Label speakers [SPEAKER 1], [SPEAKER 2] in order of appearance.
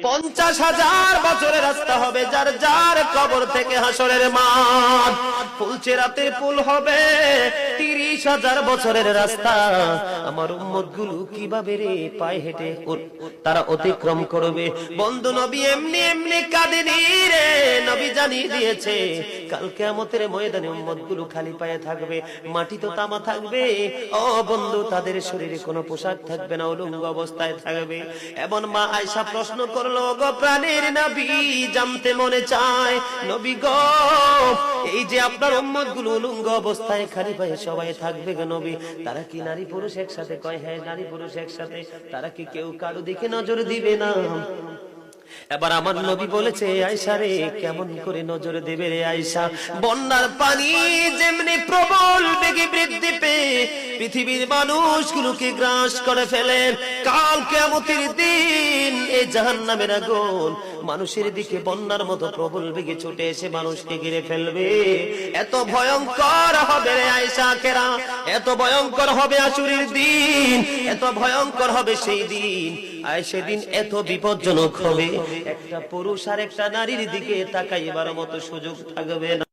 [SPEAKER 1] 50,000 বছরের রাস্তা হবে, যার যার কবর থেকে হাসরের মাঠ। ফুলচেরাতের পুল হবে 30,000 বছরের রাস্তা। আমার উম্মত গুলো কিভাবে রে পায়ে হেঁটে তারা অতিক্রম করবে? বন্ধু নবী এমনি এমনি কাঁদেনি রে, নবী জানিয়ে দিয়েছে কাল কিয়ামতের ময়দানে উম্মত গুলো খালি পায়ে থাকবে, মাটি তো তামা থাকবে। ও বন্ধু, তাদের শরীরে কোনো পোশাক থাকবে না, উলঙ্গ অবস্থায় থাকবে। এমন মা আয়েশা প্রশ্ন করলো, গো প্রাণের নবী, জানতে মনে চায় নবী গো, এই যে আপনার উম্মত গুলো উলঙ্গ অবস্থায় খালি পায়ে সবাই থাকবে গো নবী, তারা কি নারী পুরুষ একসাথে? কয় হ্যাঁ, নারী পুরুষ একসাথে। তারা কি কেউ কারো দিকে নজর দিবে না? এবার আমার নবী বলেছে, আয়েশা রে, কেমন করে নজর দেবে রে আয়েশা? বন্যার পানি যেমনি প্রবল বেগে বৃদ্ধি পেয়ে পৃথিবীর মানুষগুলোকে গ্রাস করে ফেলে, কাল কিয়ামতের দিন এই জাহান্নামের আগুন মানুষের দিকে বন্যার মতো প্রবল বেগে ছুটে এসে মানুষকে ঘিরে ফেলবে। এত ভয়ঙ্কর হবে রে আয়েশা কেরা, এত ভয়ঙ্কর হবে আসুরের দিন, এত ভয়ঙ্কর হবে সেই দিন। আর সেদিন এত বিপজ্জনক হবে, একটা পুরুষ আর একটা নারীর দিকে তাকাইবার মতো সুযোগ থাকবে না।